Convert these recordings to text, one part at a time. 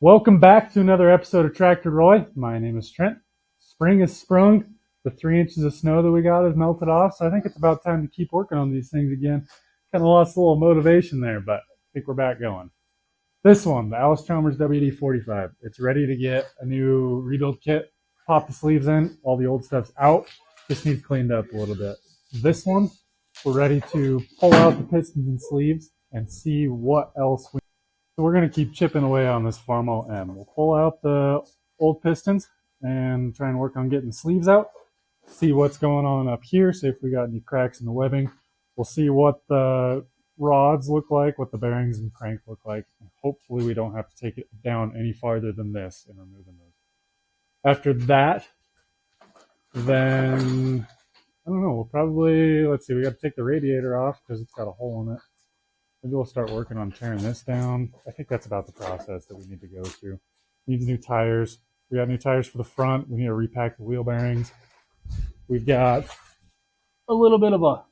Welcome back to another episode of Tractor Roy. My name is Trent. Spring has sprung. The 3 inches of snow that we got has melted off, so I think it's about time to keep working on these things again. Kind of lost a little motivation there, but I think we're back going. This one, the Alice Chalmers WD-45. It's ready to get a new rebuild kit. Pop the sleeves in. All the old stuff's out. Just needs cleaned up a little bit. This one, we're ready to pull out the pistons and sleeves and see what else we. So we're going to keep chipping away on this Farmall M. We'll pull out the old pistons and try and work on getting the sleeves out. See what's going on up here. See if we got any cracks in the webbing. We'll see what the rods look like, what the bearings and crank look like. And hopefully we don't have to take it down any farther than this in removing those. After that, then, I don't know, we'll probably, let's see, we got to take the radiator off because it's got a hole in it. Maybe we'll start working on tearing this down. I think that's about the process that we need to go through. We need new tires. We got new tires for the front. We need to repack the wheel bearings. We've got a little bit of a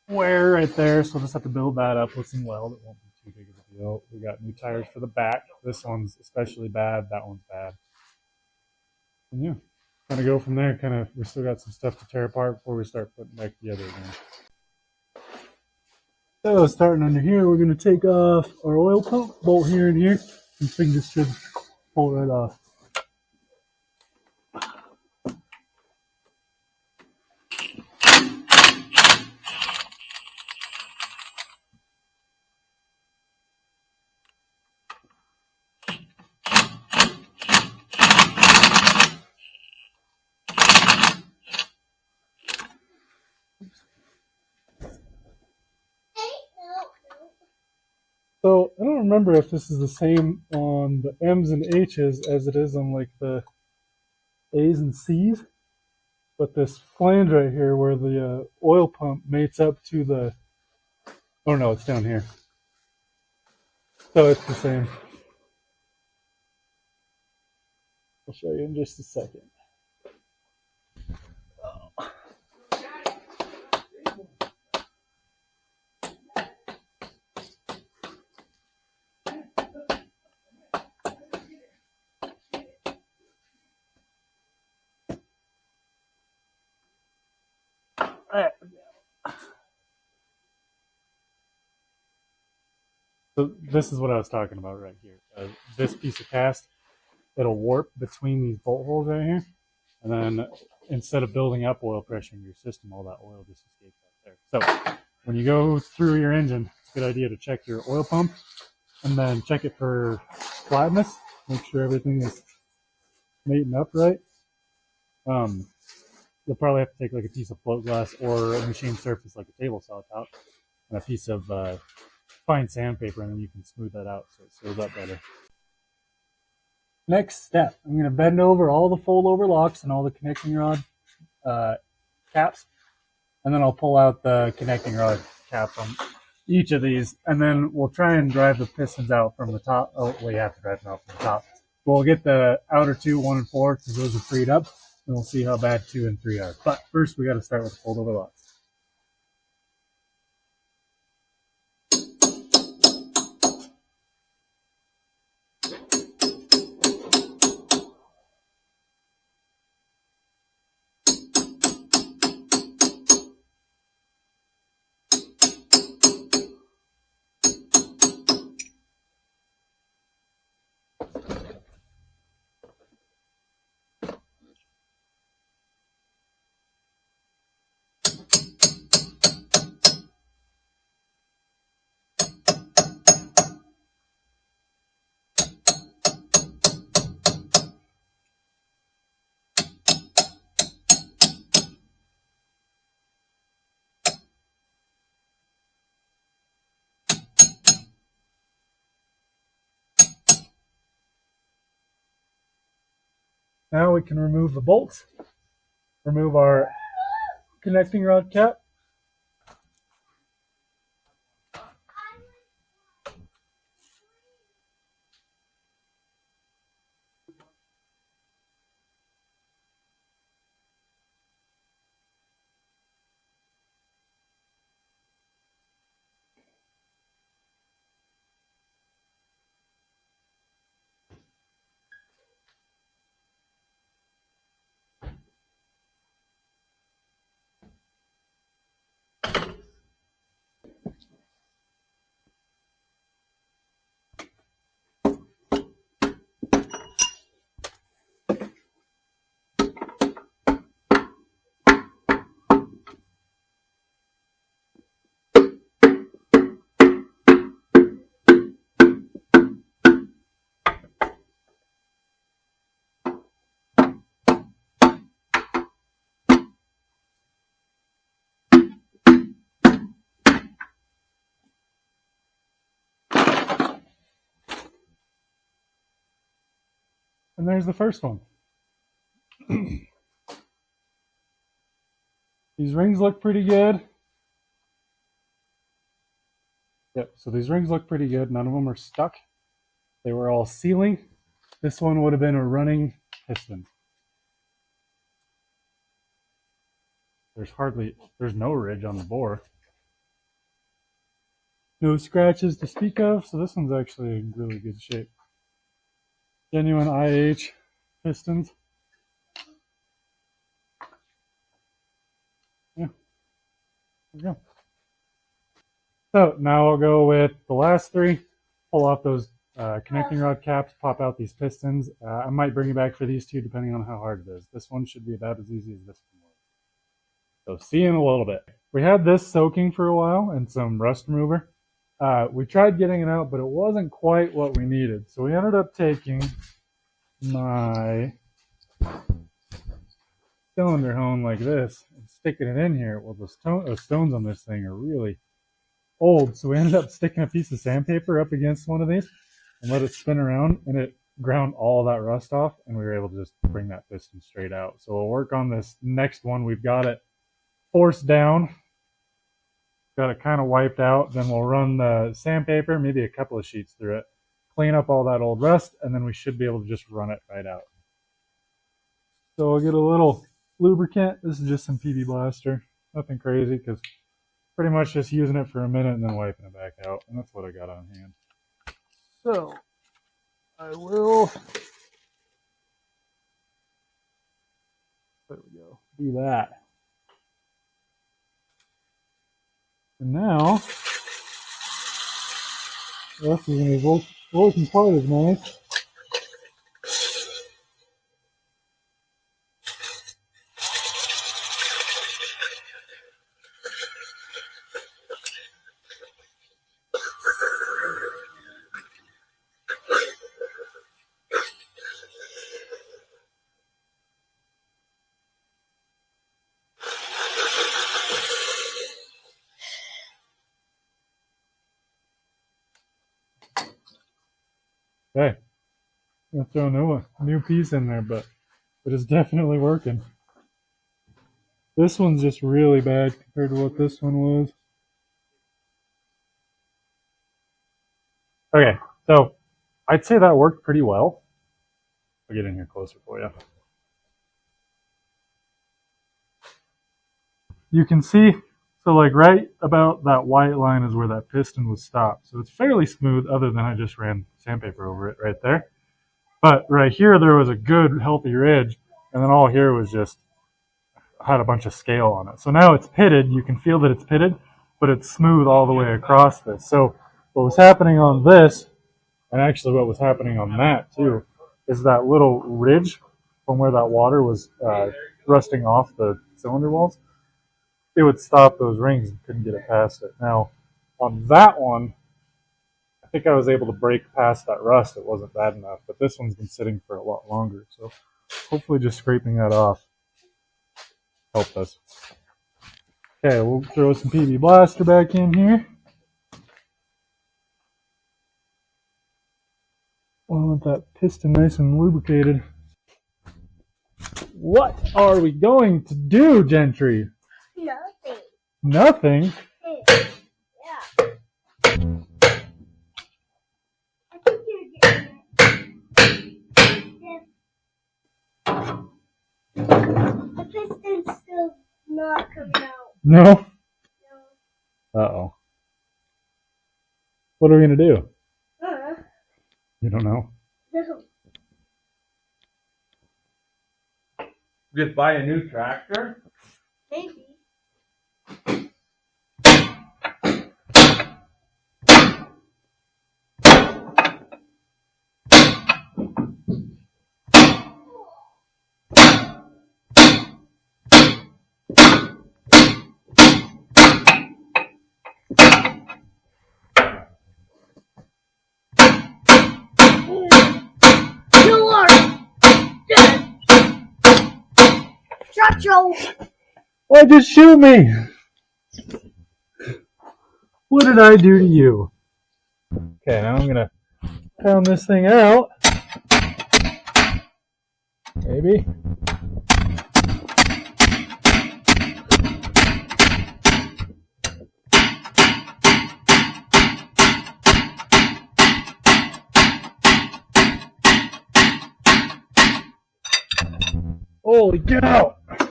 wear right there, so we'll just have to build that up with some weld. It won't be too big of a deal. We got new tires for the back. This one's especially bad. That one's bad. And yeah, kind of go from there. We still got some stuff to tear apart before we start putting back together again. So starting under here, we're going to take off our oil pump, bolt here and here, and fingers should pull right off. So I don't remember if this is the same on the M's and H's as it is on like the A's and C's, but this flange right here where the oil pump mates up to the, oh no, it's down here. So it's the same. I'll show you in just a second. So this is what I was talking about right here. This piece of cast, it'll warp between these bolt holes right here. And then instead of building up oil pressure in your system, all that oil just escapes out there. So when you go through your engine, it's a good idea to check your oil pump and then check it for flatness. Make sure everything is mating up right. You'll probably have to take like a piece of float glass or a machine surface like a table saw top and a piece of fine sandpaper, and then you can smooth that out so it seals up better. Next step, I'm going to bend over all the fold over locks and all the connecting rod caps, and then I'll pull out the connecting rod cap on each of these, and then we'll try and drive the pistons out from the top. Oh, well, you have to drive them out from the top. We'll get the outer two, 1 and 4, because those are freed up, and we'll see how bad 2 and 3 are. But first, we got to start with the fold over locks. Now we can remove the bolts, remove our connecting rod cap. And there's the first one. These rings look pretty good. Yep, so these rings look pretty good. None of them are stuck. They were all sealing. This one would have been a running piston. There's no ridge on the bore. No scratches to speak of, so this one's actually in really good shape. Genuine IH pistons. Yeah, there we go. So now I'll go with the last three. Pull off those connecting rod caps, pop out these pistons. I might bring it back for these two depending on how hard it is. This one should be about as easy as this one was. So see you in a little bit. We had this soaking for a while and some rust remover. We tried getting it out, but it wasn't quite what we needed. So we ended up taking my cylinder hone like this and sticking it in here. Well, the stones on this thing are really old, so we ended up sticking a piece of sandpaper up against one of these and let it spin around, and it ground all that rust off, and we were able to just bring that piston straight out. So we'll work on this next one. We've got it forced down, got it kind of wiped out. Then we'll run the sandpaper, maybe a couple of sheets through it, clean up all that old rust, and then we should be able to just run it right out. So I'll get a little lubricant. This is just some PB Blaster, nothing crazy, because pretty much just using it for a minute and then wiping it back out, and that's what I got on hand. So I will, there we go, do that. And now, this is going to be working quite as nice. Okay, I'm going to throw a new piece in there, but it is definitely working. This one's just really bad compared to what this one was. Okay, so I'd say that worked pretty well. I'll get in here closer for you. You can see, so like right about that white line is where that piston was stopped. So it's fairly smooth, other than I just ran sandpaper over it right there. But right here, there was a good, healthy ridge, and then all here was just, had a bunch of scale on it. So now it's pitted. You can feel that it's pitted, but it's smooth all the way across this. So what was happening on this, and actually what was happening on that too, is that little ridge from where that water was rusting off the cylinder walls, it would stop those rings and couldn't get it past it. Now, on that one, I think I was able to break past that rust. It wasn't bad enough, but this one's been sitting for a lot longer. So hopefully just scraping that off helped us. Okay, we'll throw some PB Blaster back in here. I want that piston nice and lubricated. What are we going to do, Gentry? Nothing. Nothing? Yeah. I think you're getting it. The piston's still not coming out. No? No. Uh-oh. What are we going to do? Uh-huh. You don't know? No. Just buy a new tractor? Maybe. You are dead. Shut your... Why just shoot me? What did I do to you? Okay, now I'm gonna pound this thing out. Maybe. Holy cow! Am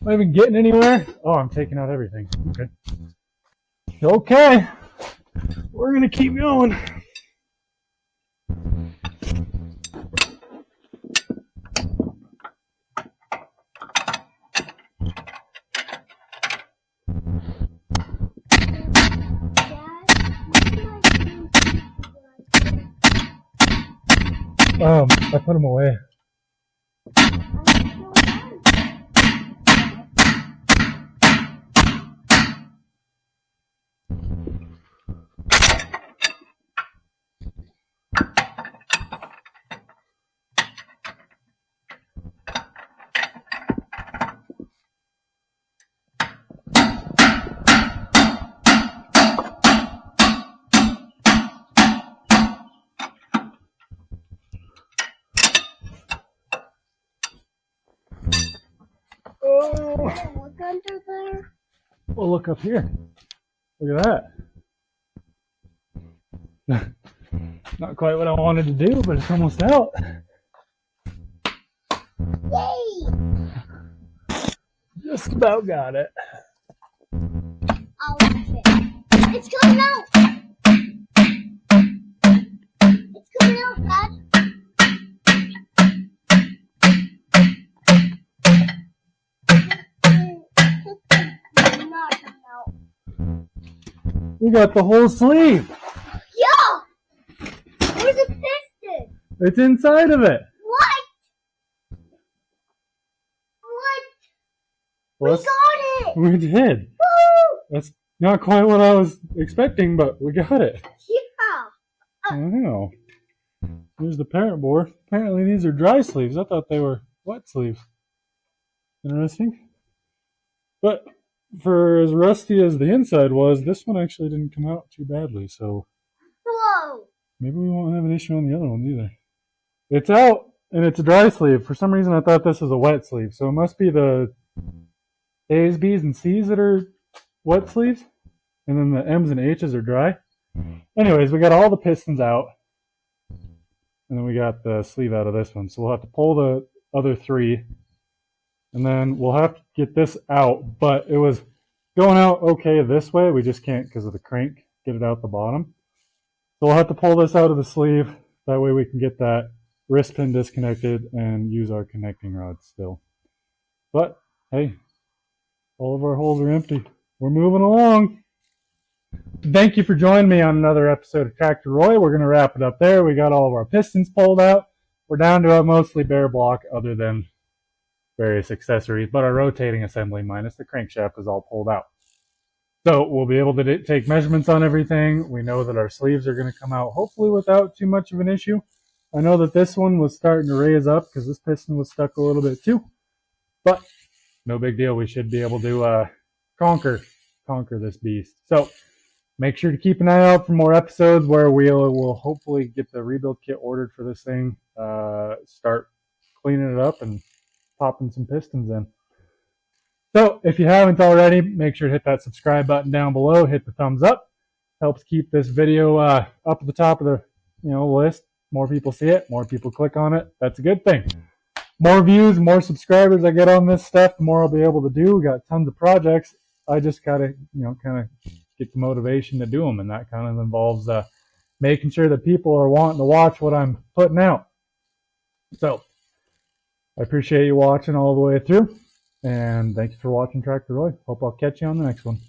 I even getting anywhere? Oh, I'm taking out everything. Okay. Okay. We're gonna keep going. I put them away. Oh. Look under there. Well, look up here. Look at that. Not quite what I wanted to do, but it's almost out. Yay! Just about got it. I'll it's coming out! It's coming out, Dad. Not coming out. We got the whole sleeve. Yeah! Where's the piston? It's inside of it. What? Well, We got it! we did. Woo! That's not quite what I was expecting, but we got it. Yeah! I know. Here's the parent bore. Apparently these are dry sleeves. I thought they were wet sleeves. Interesting. But for as rusty as the inside was, this one actually didn't come out too badly, so Whoa! maybe we won't have an issue on the other one either. It's out, and it's a dry sleeve. For some reason I thought this was a wet sleeve, so it must be the A's, B's, and C's that are wet sleeves, and then the M's and H's are dry. Anyways, we got all the pistons out, and then we got the sleeve out of this one, so we'll have to pull the other three, and then we'll have to get this out, but it was going out okay this way. We just can't, because of the crank, get it out the bottom. So we'll have to pull this out of the sleeve. That way we can get that wrist pin disconnected and use our connecting rods still. But, hey, all of our holes are empty. We're moving along. Thank you for joining me on another episode of Tractor Roy. We're going to wrap it up there. We got all of our pistons pulled out. We're down to a mostly bare block other than various accessories, but our rotating assembly minus the crankshaft is all pulled out. So we'll be able to take measurements on everything. We know that our sleeves are going to come out hopefully without too much of an issue. I know that this one was starting to raise up because this piston was stuck a little bit too, but no big deal. We should be able to conquer this beast. So make sure to keep an eye out for more episodes where we'll hopefully get the rebuild kit ordered for this thing, start cleaning it up and popping some pistons in. So if you haven't already, make sure to hit that subscribe button down below, hit the thumbs up. Helps keep this video up at the top of the list. More people see it, more people click on it. That's a good thing. More views, more subscribers I get on this stuff, the more I'll be able to do. We got tons of projects. I just gotta kind of get the motivation to do them, and that kind of involves making sure that people are wanting to watch what I'm putting out. So I appreciate you watching all the way through, and thank you for watching Tractor Roy. Hope I'll catch you on the next one.